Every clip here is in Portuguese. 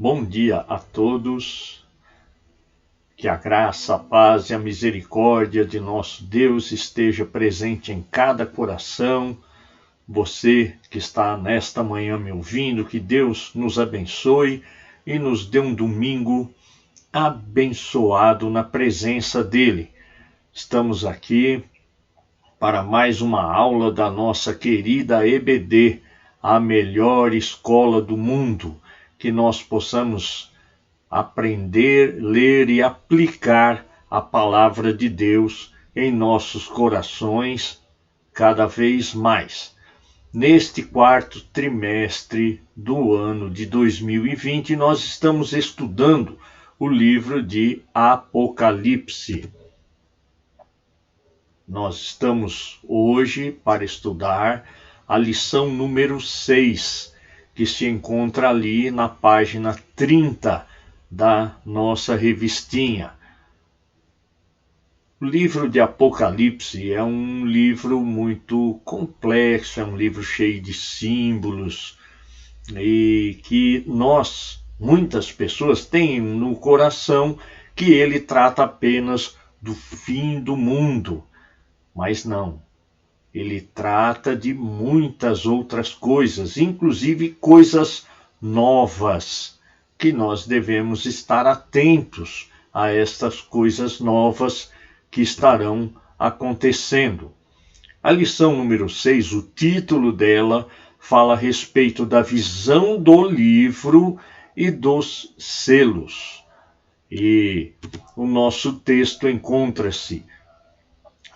Bom dia a todos, que a graça, a paz e a misericórdia de nosso Deus esteja presente em cada coração. Você que está nesta manhã me ouvindo, que Deus nos abençoe e nos dê um domingo abençoado na presença dEle. Estamos aqui para mais uma aula da nossa querida EBD, a melhor escola do mundo, que nós possamos aprender, ler e aplicar a palavra de Deus em nossos corações cada vez mais. Neste quarto trimestre do ano de 2020, nós estamos estudando o livro de Apocalipse. Nós estamos hoje para estudar a lição número 6, que se encontra ali na página 30 da nossa revistinha. O livro de Apocalipse é um livro muito complexo, é um livro cheio de símbolos e que muitas pessoas têm no coração que ele trata apenas do fim do mundo, mas não. Ele trata de muitas outras coisas, inclusive coisas novas, que nós devemos estar atentos a estas coisas novas que estarão acontecendo. A lição número 6, o título dela, fala a respeito da visão do livro e dos selos. E o nosso texto encontra-se.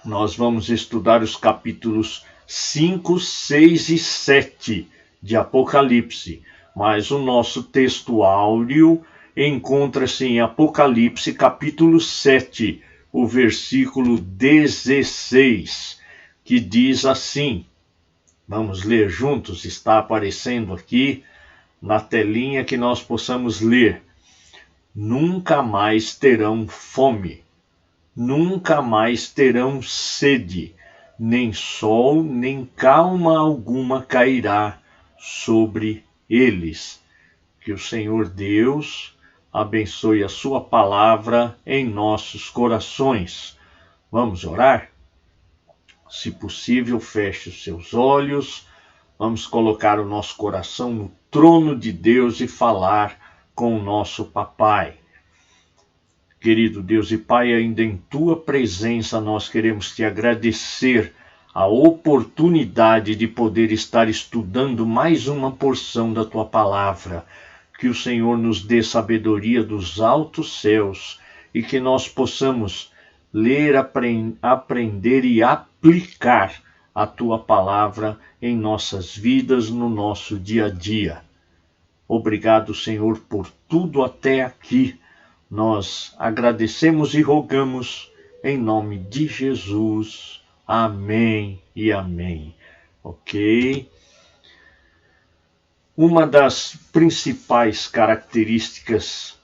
Nós vamos estudar os capítulos 5, 6 e 7 de Apocalipse, mas o nosso texto áureo encontra-se em Apocalipse capítulo 7, o versículo 16, que diz assim, vamos ler juntos, está aparecendo aqui na telinha que nós possamos ler. Nunca mais terão fome. Nunca mais terão sede, nem sol, nem calma alguma cairá sobre eles. Que o Senhor Deus abençoe a sua palavra em nossos corações. Vamos orar? Se possível, feche os seus olhos. Vamos colocar o nosso coração no trono de Deus e falar com o nosso papai. Querido Deus e Pai, ainda em Tua presença nós queremos Te agradecer a oportunidade de poder estar estudando mais uma porção da Tua palavra. Que o Senhor nos dê sabedoria dos altos céus e que nós possamos ler, aprender e aplicar a Tua palavra em nossas vidas, no nosso dia a dia. Obrigado, Senhor, por tudo até aqui. Nós agradecemos e rogamos em nome de Jesus. Amém e amém. Ok? Uma das principais características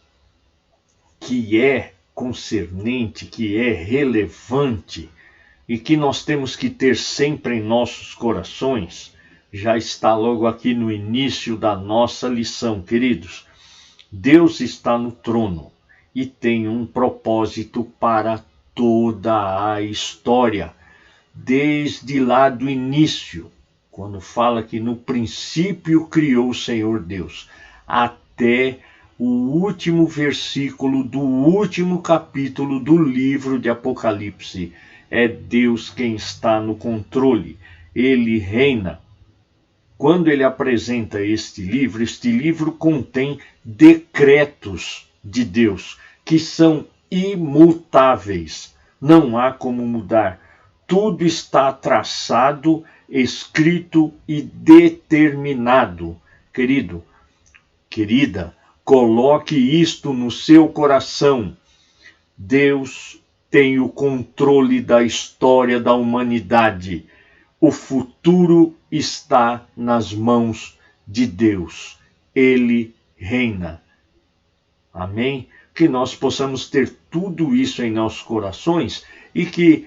que é concernente, que é relevante e que nós temos que ter sempre em nossos corações, já está logo aqui no início da nossa lição, queridos. Deus está no trono e tem um propósito para toda a história, desde lá do início, quando fala que no princípio criou o Senhor Deus, até o último versículo do último capítulo do livro de Apocalipse. É Deus quem está no controle, Ele reina. Quando ele apresenta este livro contém decretos de Deus, que são imutáveis. Não há como mudar. Tudo está traçado, escrito e determinado. Querido, querida, coloque isto no seu coração. Deus tem o controle da história da humanidade. O futuro está nas mãos de Deus. Ele reina. Amém? Que nós possamos ter tudo isso em nossos corações e que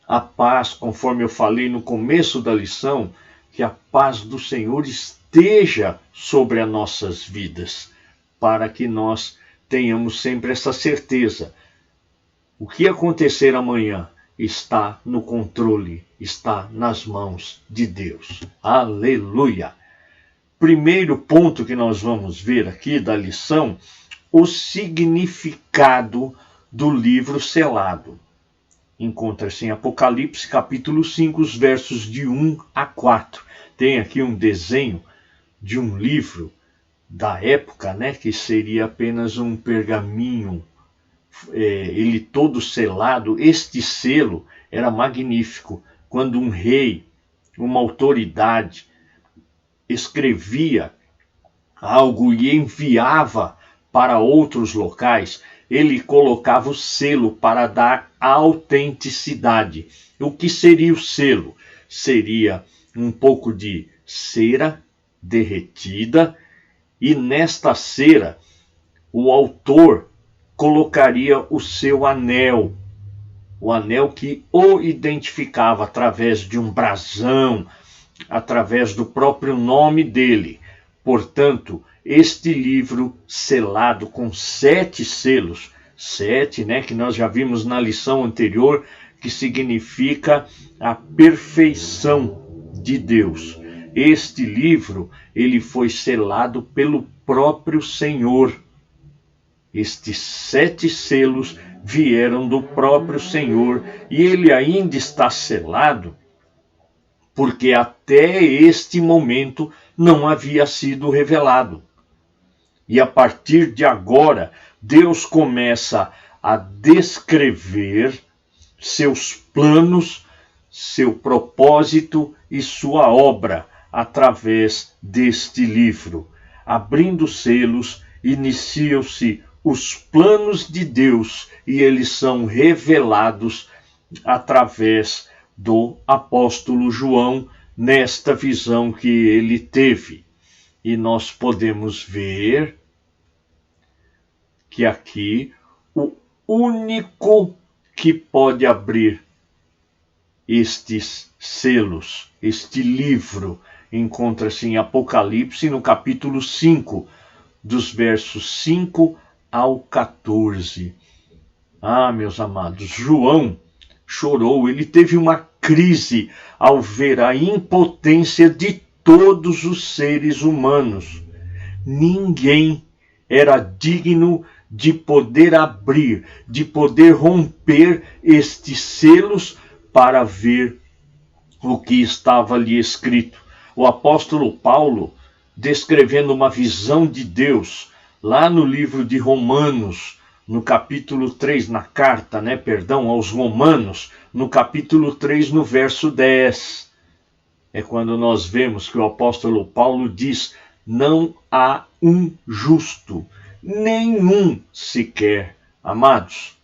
a paz, conforme eu falei no começo da lição, que a paz do Senhor esteja sobre as nossas vidas. para que nós tenhamos sempre essa certeza. O que acontecer amanhã está no controle, está nas mãos de Deus. Aleluia! Primeiro ponto que nós vamos ver aqui da lição, o significado do livro selado. Encontra-se em Apocalipse, capítulo 5, os versos de 1 a 4. Tem aqui um desenho de um livro da época, né, que seria apenas um pergaminho, ele todo selado. Este selo era magnífico. Quando um rei, uma autoridade, escrevia algo e enviava para outros locais, ele colocava o selo para dar autenticidade. O que seria o selo? Seria um pouco de cera derretida, e nesta cera o autor colocaria o seu anel, o anel que o identificava através de um brasão, através do próprio nome dele. Portanto, este livro selado com 7 selos, 7, né, que nós já vimos na lição anterior, que significa a perfeição de Deus. Este livro, ele foi selado pelo próprio Senhor. Estes 7 selos vieram do próprio Senhor, e ele ainda está selado porque até este momento não havia sido revelado. E a partir de agora, Deus começa a descrever seus planos, seu propósito e sua obra através deste livro. Abrindo selos, iniciam-se os planos de Deus e eles são revelados através do apóstolo João nesta visão que ele teve. E nós podemos ver que aqui o único que pode abrir estes selos, este livro, encontra-se em Apocalipse, no capítulo 5, dos versos 5 ao 14. Ah, meus amados, João chorou, ele teve uma crise ao ver a impotência de todos os seres humanos. Ninguém era digno de poder abrir, de poder romper estes selos para ver o que estava ali escrito. O apóstolo Paulo, descrevendo uma visão de Deus, lá no livro de Romanos, no capítulo 3, na carta, aos Romanos, no capítulo 3, no verso 10. É quando nós vemos que o apóstolo Paulo diz: não há um justo, nenhum sequer. Amados,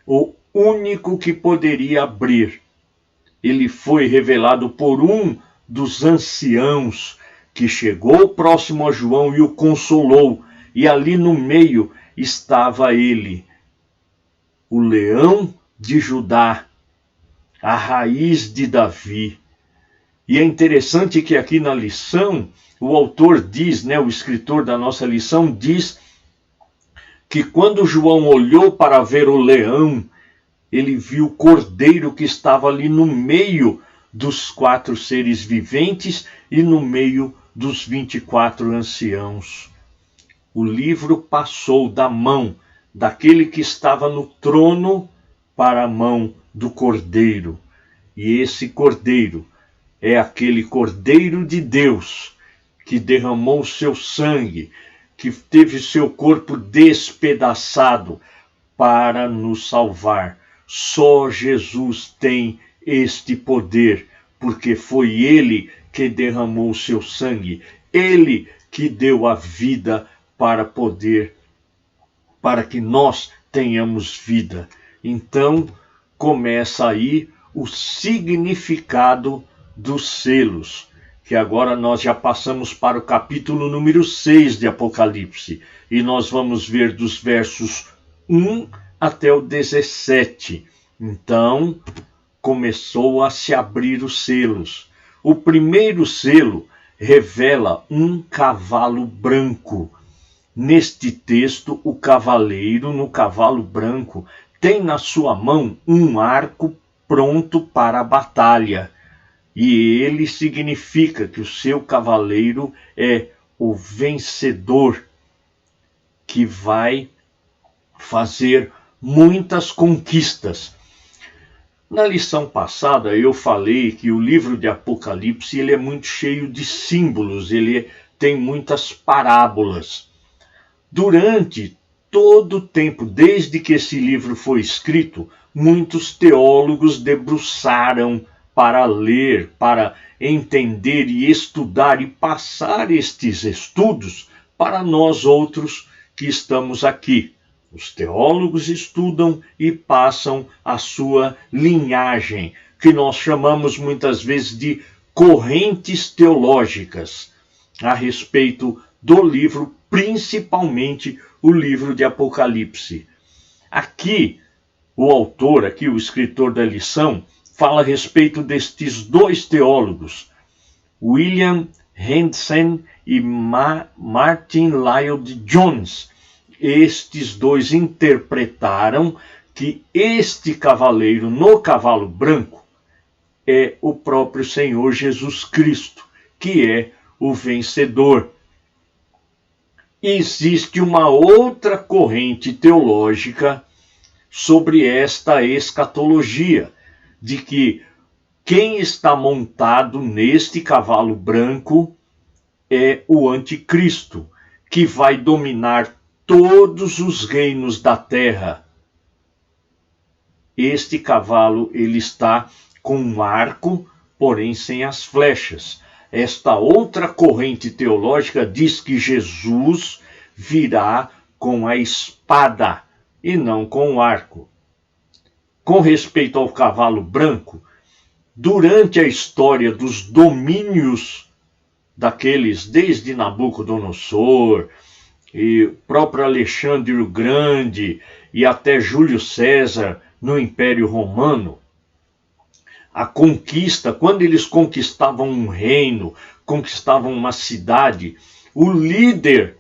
o único que poderia abrir, ele foi revelado por um dos anciãos que chegou próximo a João e o consolou. E ali no meio estava ele, o leão de Judá, a raiz de Davi. E é interessante que aqui na lição, o autor diz, o escritor da nossa lição diz que quando João olhou para ver o leão, ele viu o cordeiro que estava ali no meio dos 4 seres viventes e no meio dos 24 anciãos. O livro passou da mão daquele que estava no trono para a mão do cordeiro. E esse cordeiro é aquele cordeiro de Deus que derramou seu sangue, que teve seu corpo despedaçado para nos salvar. Só Jesus tem este poder, porque foi ele que derramou seu sangue, ele que deu a vida para que nós tenhamos vida. Então, começa aí o significado dos selos, que agora nós já passamos para o capítulo número 6 de Apocalipse, e nós vamos ver dos versos 1 até o 17. Então, começou a se abrir os selos. O primeiro selo revela um cavalo branco. Neste texto, o cavaleiro no cavalo branco tem na sua mão um arco pronto para a batalha. E ele significa que o seu cavaleiro é o vencedor, que vai fazer muitas conquistas. Na lição passada eu falei que o livro de Apocalipse ele é muito cheio de símbolos, ele tem muitas parábolas. Durante todo o tempo, desde que esse livro foi escrito, muitos teólogos debruçaram para ler, para entender e estudar e passar estes estudos para nós outros que estamos aqui. Os teólogos estudam e passam a sua linhagem, que nós chamamos muitas vezes de correntes teológicas, a respeito do livro, principalmente o livro de Apocalipse. Aqui, o autor, aqui o escritor da lição, fala a respeito destes dois teólogos, William Hendsen e Martin Lloyd-Jones. Estes dois interpretaram que este cavaleiro no cavalo branco é o próprio Senhor Jesus Cristo, que é o vencedor. Existe uma outra corrente teológica sobre esta escatologia, de que quem está montado neste cavalo branco é o anticristo, que vai dominar todos os reinos da terra. Este cavalo ele está com um arco, porém sem as flechas. Esta outra corrente teológica diz que Jesus virá com a espada e não com o arco. Com respeito ao cavalo branco, durante a história dos domínios daqueles, desde Nabucodonosor, e o próprio Alexandre o Grande e até Júlio César no Império Romano, a conquista, quando eles conquistavam um reino, conquistavam uma cidade, o líder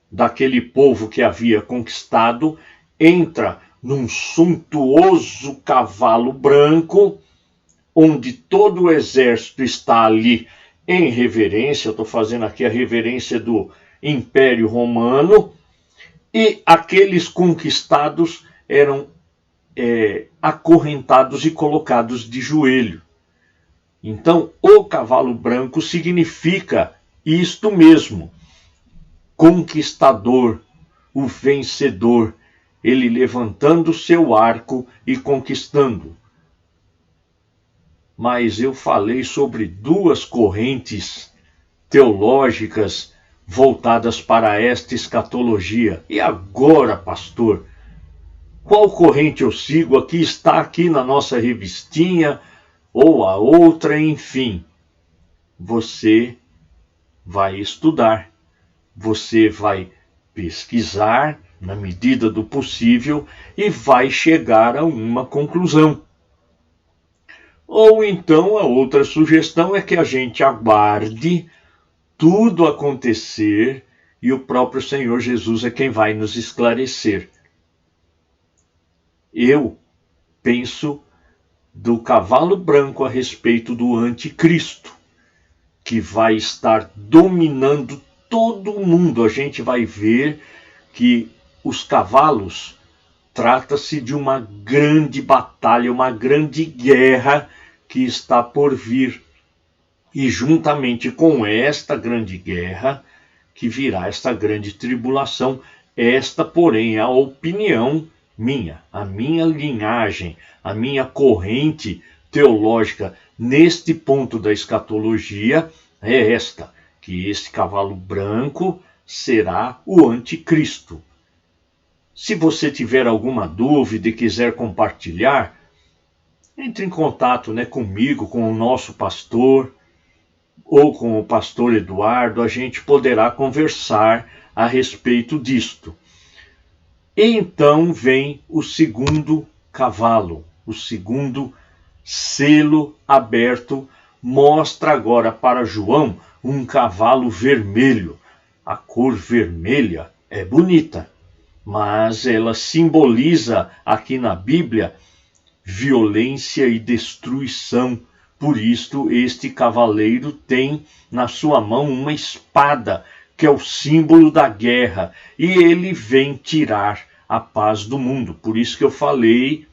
daquele povo que havia conquistado entra num suntuoso cavalo branco, onde todo o exército está ali em reverência. Eu estou fazendo aqui a reverência do Império Romano, e aqueles conquistados eram acorrentados e colocados de joelho. Então, o cavalo branco significa isto mesmo, conquistador, o vencedor, ele levantando seu arco e conquistando. Mas eu falei sobre duas correntes teológicas voltadas para esta escatologia. E agora, pastor, qual corrente eu sigo? Aqui está aqui na nossa revistinha, ou a outra, enfim. Você vai estudar, você vai pesquisar na medida do possível e vai chegar a uma conclusão. Ou então a outra sugestão é que a gente aguarde tudo acontecer e o próprio Senhor Jesus é quem vai nos esclarecer. Eu penso do cavalo branco a respeito do anticristo, que vai estar dominando todo o mundo. A gente vai ver que os cavalos, trata-se de uma grande batalha, uma grande guerra que está por vir. E juntamente com esta grande guerra, que virá esta grande tribulação, esta, porém, é a opinião minha, a minha linhagem, a minha corrente teológica neste ponto da escatologia é esta, que este cavalo branco será o anticristo. Se você tiver alguma dúvida e quiser compartilhar, entre em contato comigo, com o nosso pastor, ou com o pastor Eduardo, a gente poderá conversar a respeito disto. E então vem o segundo cavalo, o segundo selo aberto, mostra agora para João um cavalo vermelho. A cor vermelha é bonita, mas ela simboliza aqui na Bíblia violência e destruição. Por isto, este cavaleiro tem na sua mão uma espada, que é o símbolo da guerra, e ele vem tirar a paz do mundo. Por isso que eu falei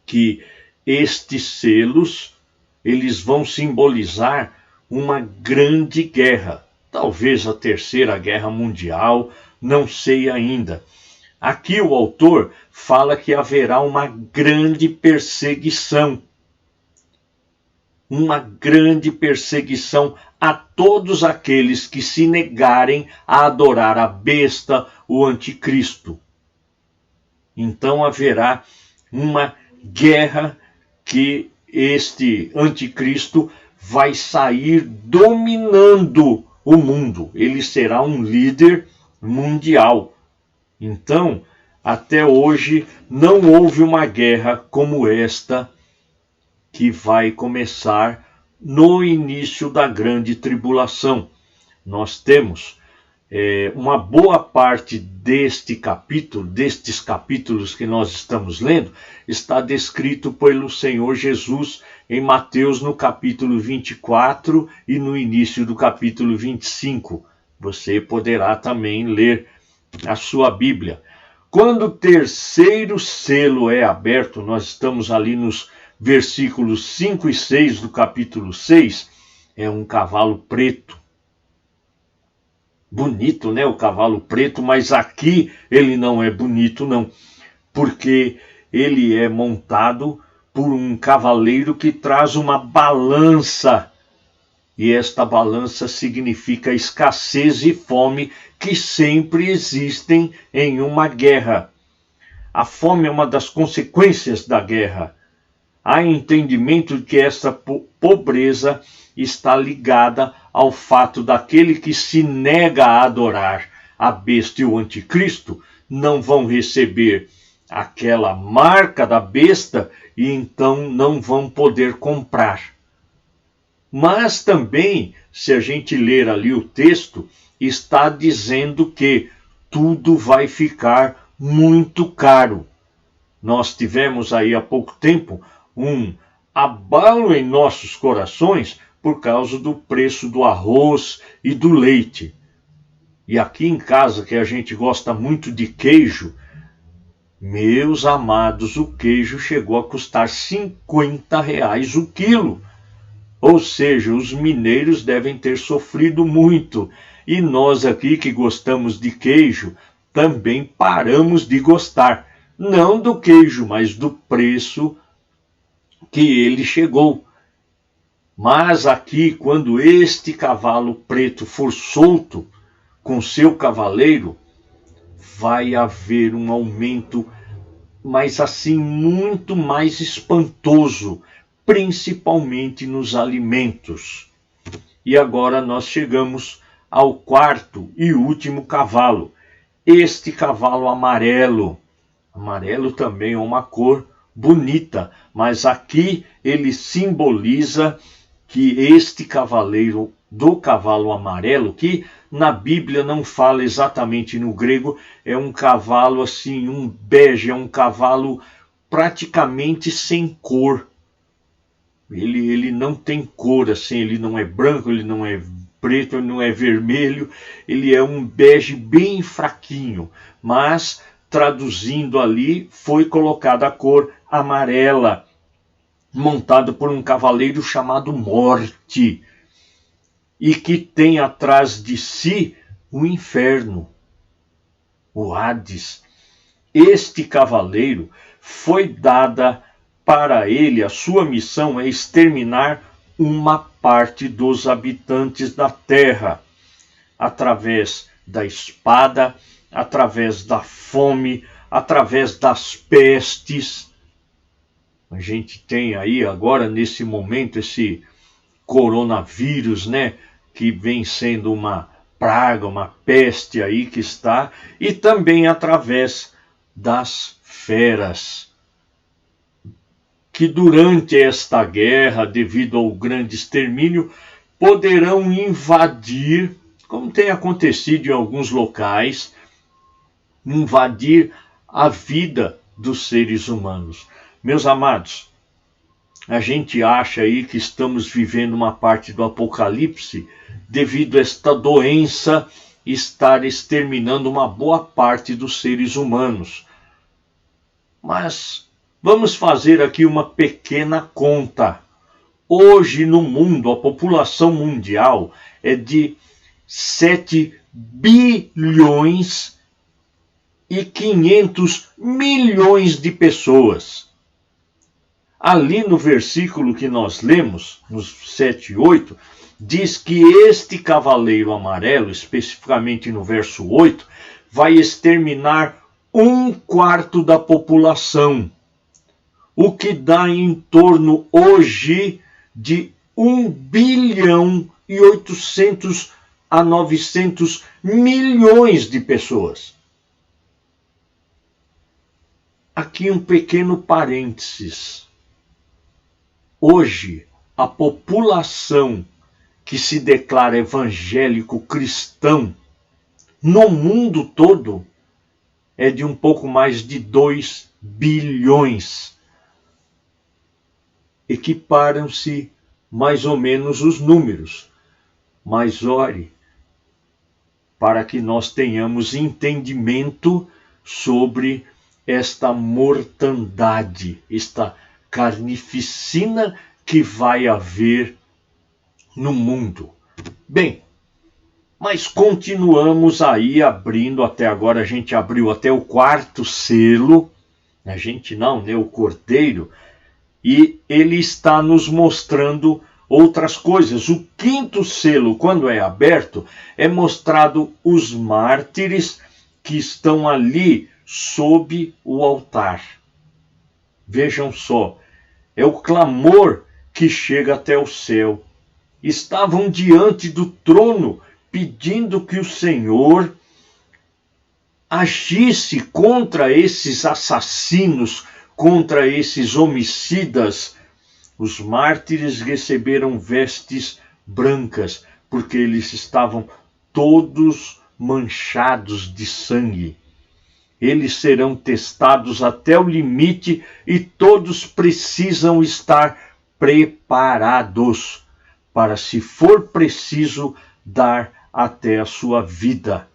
que estes selos, eles vão simbolizar uma grande guerra, talvez a Terceira Guerra Mundial, não sei ainda. Aqui o autor fala que haverá uma grande perseguição. Uma grande perseguição a todos aqueles que se negarem a adorar a besta, o anticristo. Então haverá uma guerra que este anticristo vai sair dominando o mundo. Ele será um líder mundial. Então, até hoje, não houve uma guerra como esta que vai começar no início da grande tribulação. Nós temos uma boa parte destes capítulos que nós estamos lendo, está descrito pelo Senhor Jesus em Mateus no capítulo 24 e no início do capítulo 25. Você poderá também ler a sua Bíblia. Quando o terceiro selo é aberto, nós estamos ali nos versículos 5 e 6 do capítulo 6, é um cavalo preto. Bonito, né, o cavalo preto, mas aqui ele não é bonito, não, porque ele é montado por um cavaleiro que traz uma balança, e esta balança significa escassez e fome que sempre existem em uma guerra. A fome é uma das consequências da guerra. Há entendimento de que essa pobreza está ligada ao fato daquele que se nega a adorar a besta e o anticristo não vão receber aquela marca da besta e então não vão poder comprar. Mas também, se a gente ler ali o texto, está dizendo que tudo vai ficar muito caro. Nós tivemos aí há pouco tempo um abalo em nossos corações por causa do preço do arroz e do leite. E aqui em casa, que a gente gosta muito de queijo, meus amados, o queijo chegou a custar R$50 o quilo. Ou seja, os mineiros devem ter sofrido muito. E nós aqui que gostamos de queijo, também paramos de gostar. Não do queijo, mas do preço que ele chegou. Mas aqui, quando este cavalo preto for solto com seu cavaleiro, vai haver um aumento, mas assim, muito mais espantoso, principalmente nos alimentos. E agora nós chegamos ao quarto e último cavalo. Este cavalo amarelo. Amarelo também é uma cor bonita, mas aqui ele simboliza que este cavaleiro do cavalo amarelo, que na Bíblia não fala exatamente no grego, é um cavalo assim, um bege, é um cavalo praticamente sem cor. Ele não tem cor, assim, ele não é branco, ele não é preto, ele não é vermelho, ele é um bege bem fraquinho, mas traduzindo ali, foi colocada a cor amarela, montado por um cavaleiro chamado Morte, e que tem atrás de si o inferno, o Hades. Este cavaleiro foi dada para ele, a sua missão é exterminar uma parte dos habitantes da terra, através da espada, através da fome, através das pestes. A gente tem aí agora, nesse momento, esse coronavírus, né, que vem sendo uma praga, uma peste aí que está, e também através das feras, que durante esta guerra, devido ao grande extermínio, poderão invadir, como tem acontecido em alguns locais, invadir a vida dos seres humanos. Meus amados, a gente acha aí que estamos vivendo uma parte do Apocalipse devido a esta doença estar exterminando uma boa parte dos seres humanos. Mas vamos fazer aqui uma pequena conta. Hoje no mundo, a população mundial é de 7 bilhões e 500 milhões de pessoas. Ali no versículo que nós lemos, nos 7 e 8, diz que este cavaleiro amarelo, especificamente no verso 8, vai exterminar 1/4 da população, o que dá em torno hoje de 1 bilhão e 800 a 900 milhões de pessoas. Aqui um pequeno parênteses. Hoje, a população que se declara evangélico cristão no mundo todo é de um pouco mais de 2 bilhões. Equiparam-se mais ou menos os números, mas ore para que nós tenhamos entendimento sobre esta mortandade, esta carnificina que vai haver no mundo. Bem, mas continuamos aí abrindo, até agora a gente abriu até o 4º selo, a gente não, né, o Cordeiro, e ele está nos mostrando outras coisas. O 5º selo, quando é aberto, é mostrado os mártires que estão ali sob o altar. Vejam só, é o clamor que chega até o céu. Estavam diante do trono pedindo que o Senhor agisse contra esses assassinos, contra esses homicidas. Os mártires receberam vestes brancas, porque eles estavam todos manchados de sangue. Eles serão testados até o limite e todos precisam estar preparados para, se for preciso, dar até a sua vida.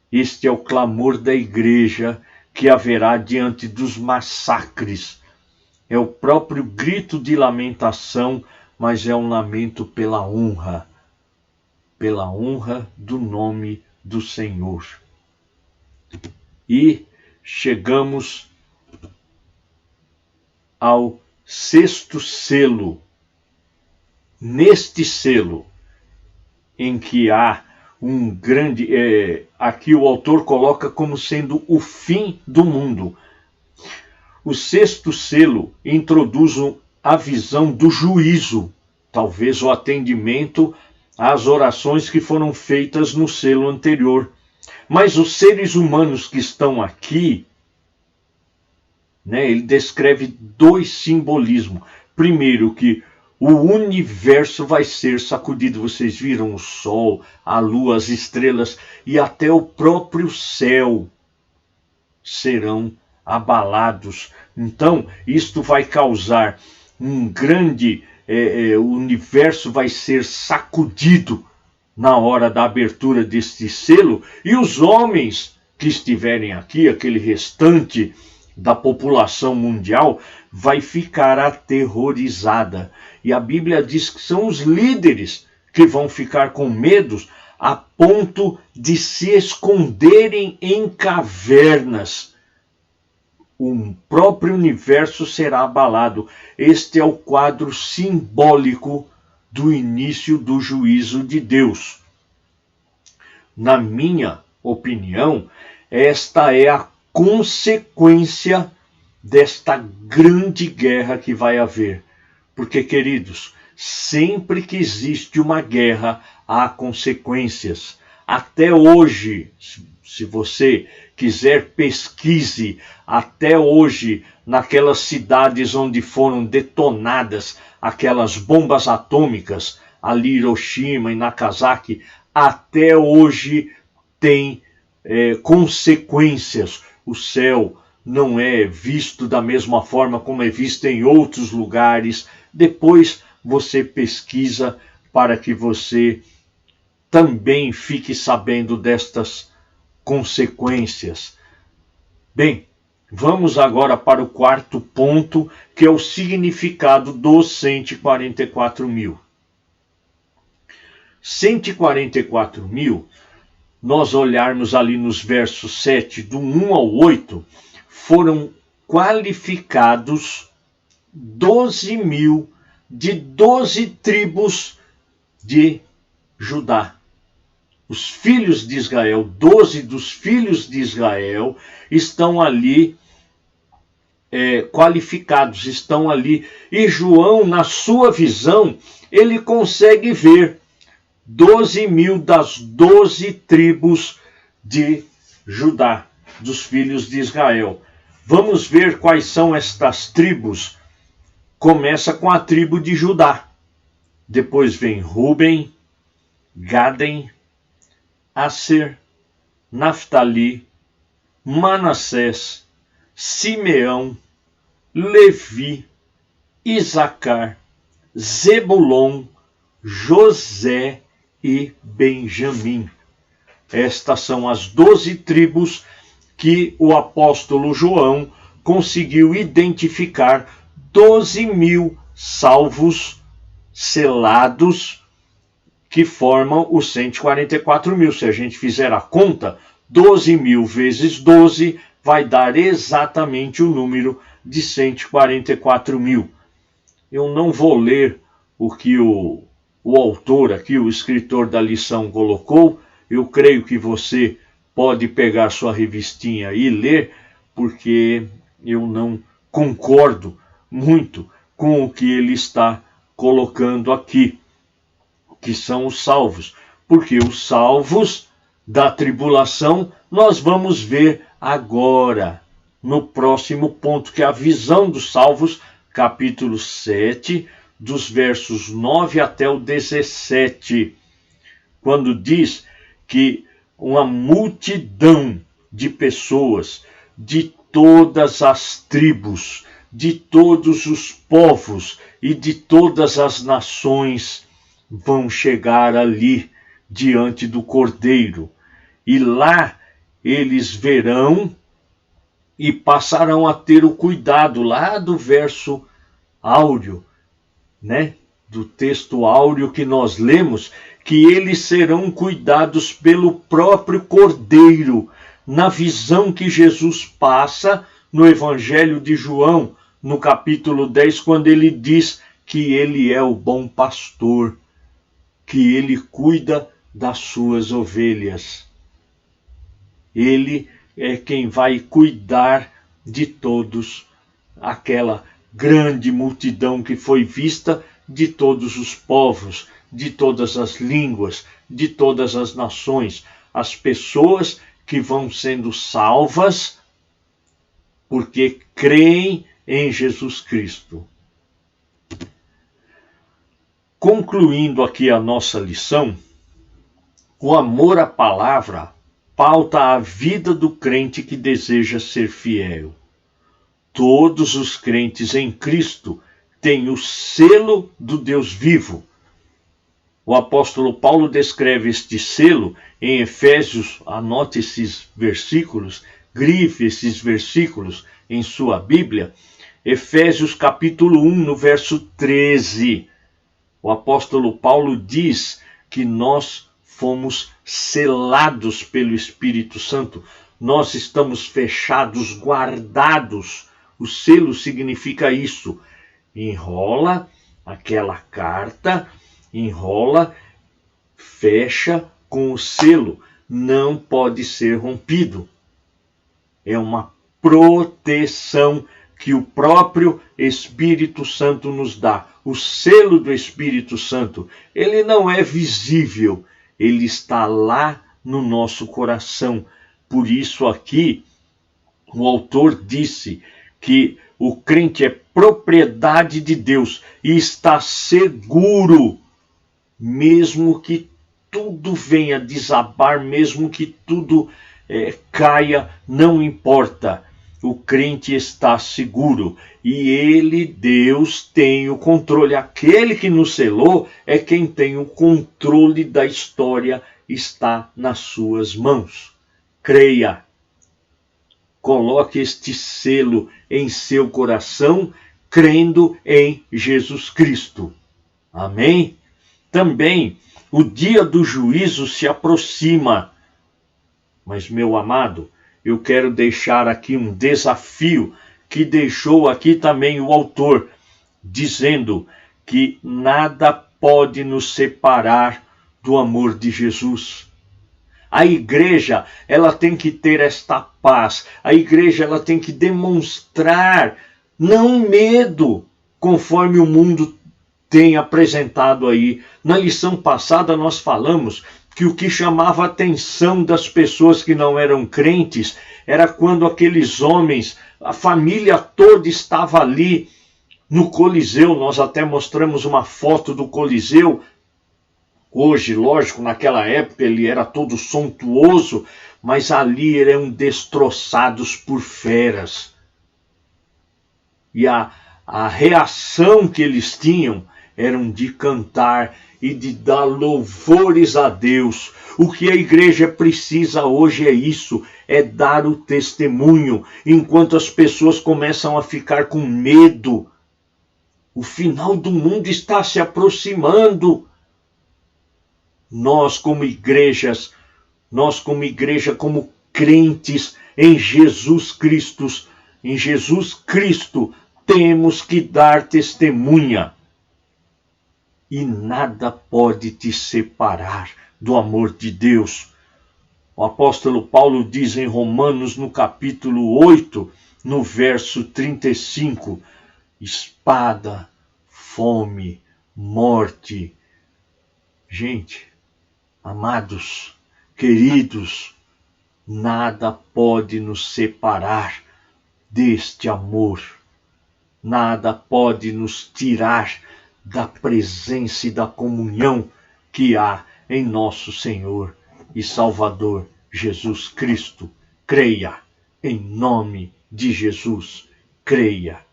Este é o clamor da igreja que haverá diante dos massacres. É o próprio grito de lamentação, mas é um lamento pela honra do nome do Senhor. E chegamos ao 6º selo. Neste selo, em que há um grande... aqui o autor coloca como sendo o fim do mundo. O 6º selo introduz a visão do juízo, talvez o atendimento às orações que foram feitas no selo anterior. Mas os seres humanos que estão aqui, né, ele descreve 2 simbolismos. Primeiro, que o universo vai ser sacudido. Vocês viram o sol, a lua, as estrelas e até o próprio céu serão abalados. Então, isto vai causar um grande... o universo vai ser sacudido na hora da abertura deste selo, e os homens que estiverem aqui, aquele restante da população mundial, vai ficar aterrorizada. E a Bíblia diz que são os líderes que vão ficar com medo a ponto de se esconderem em cavernas. O próprio universo será abalado. Este é o quadro simbólico do início do juízo de Deus. Na minha opinião, esta é a consequência desta grande guerra que vai haver. Porque, queridos, sempre que existe uma guerra, há consequências. Até hoje, se você quiser, pesquise, até hoje, naquelas cidades onde foram detonadas aquelas bombas atômicas, ali Hiroshima e Nagasaki, até hoje tem consequências. O céu não é visto da mesma forma como é visto em outros lugares. Depois você pesquisa para que você também fique sabendo destas consequências. Bem, vamos agora para o quarto ponto, que é o significado dos 144 mil. 144 mil, nós olharmos ali nos versos 7, do 1 ao 8, foram qualificados 12 mil de 12 tribos de Judá. Os filhos de Israel, 12 dos filhos de Israel, estão ali qualificados, estão ali. E João, na sua visão, ele consegue ver 12 mil das 12 tribos de Judá, dos filhos de Israel. Vamos ver quais são estas tribos. Começa com a tribo de Judá. Depois vem Ruben, Gaden, Aser, Naftali, Manassés, Simeão, Levi, Isacar, Zebulon, José e Benjamim. Estas são as 12 tribos que o apóstolo João conseguiu identificar, 12 mil salvos, selados, que formam os 144 mil. Se a gente fizer a conta, 12 mil vezes 12 vai dar exatamente o número de 144 mil. Eu não vou ler o que o autor aqui, o escritor da lição, colocou. Eu creio que você pode pegar sua revistinha e ler, porque eu não concordo muito com o que ele está colocando aqui, que são os salvos. Porque os salvos da tribulação nós vamos ver agora, no próximo ponto, que é a visão dos salvos, capítulo 7, dos versos 9 até o 17, quando diz que uma multidão de pessoas de todas as tribos, de todos os povos e de todas as nações vão chegar ali diante do Cordeiro. E lá eles verão e passarão a ter o cuidado, lá do verso áureo, né? Do texto áureo que nós lemos, que eles serão cuidados pelo próprio Cordeiro, na visão que Jesus passa no Evangelho de João, no capítulo 10, quando ele diz que ele é o bom pastor, que ele cuida das suas ovelhas. Ele é quem vai cuidar de todos, aquela grande multidão que foi vista, de todos os povos, de todas as línguas, de todas as nações, as pessoas que vão sendo salvas porque creem em Jesus Cristo. Concluindo aqui a nossa lição, o amor à palavra pauta a vida do crente que deseja ser fiel. Todos os crentes em Cristo têm o selo do Deus vivo. O apóstolo Paulo descreve este selo em Efésios. Anote esses versículos, grife esses versículos em sua Bíblia. Efésios capítulo 1, no verso 13. O apóstolo Paulo diz que nós fomos selados pelo Espírito Santo. Nós estamos fechados, guardados. O selo significa isso. Enrola aquela carta, enrola, fecha com o selo. Não pode ser rompido. É uma proteção que o próprio Espírito Santo nos dá. O selo do Espírito Santo, ele não é visível, ele está lá no nosso coração. Por isso aqui, o autor disse que o crente é propriedade de Deus e está seguro, mesmo que tudo venha desabar, mesmo que tudo caia, não importa. O crente está seguro e ele, Deus, tem o controle. Aquele que nos selou é quem tem o controle da história, está nas suas mãos. Creia, coloque este selo em seu coração, crendo em Jesus Cristo. Amém? Também o dia do juízo se aproxima. Mas, meu amado, eu quero deixar aqui um desafio que deixou aqui também o autor, dizendo que nada pode nos separar do amor de Jesus. A igreja, ela tem que ter esta paz. A igreja, ela tem que demonstrar não medo, conforme o mundo tem apresentado aí. Na lição passada nós falamos que o que chamava a atenção das pessoas que não eram crentes era quando aqueles homens, a família toda estava ali no Coliseu. Nós até mostramos uma foto do Coliseu. Hoje, lógico, naquela época ele era todo suntuoso, mas ali eram destroçados por feras. E a reação que eles tinham eram de cantar e de dar louvores a Deus. O que a igreja precisa hoje é isso, é dar o testemunho, enquanto as pessoas começam a ficar com medo. O final do mundo está se aproximando. Nós como igreja, como crentes em Jesus Cristo, temos que dar testemunha. E nada pode te separar do amor de Deus. O apóstolo Paulo diz em Romanos, no capítulo 8, no verso 35, espada, fome, morte. Gente, amados, queridos, nada pode nos separar deste amor. Nada pode nos tirar da presença e da comunhão que há em nosso Senhor e Salvador Jesus Cristo. Creia, em nome de Jesus, creia.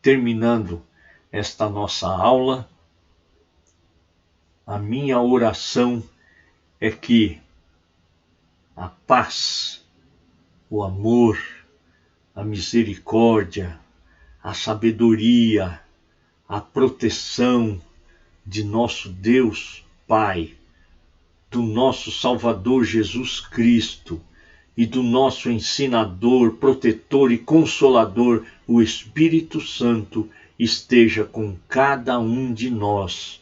Terminando esta nossa aula, a minha oração é que a paz, o amor, a misericórdia, a sabedoria, a proteção de nosso Deus Pai, do nosso Salvador Jesus Cristo e do nosso ensinador, protetor e consolador, o Espírito Santo, esteja com cada um de nós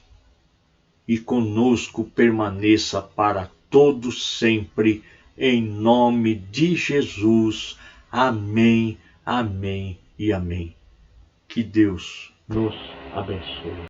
e conosco permaneça para todos sempre, em nome de Jesus. Amém, amém e amém. Que Deus nos abençoe.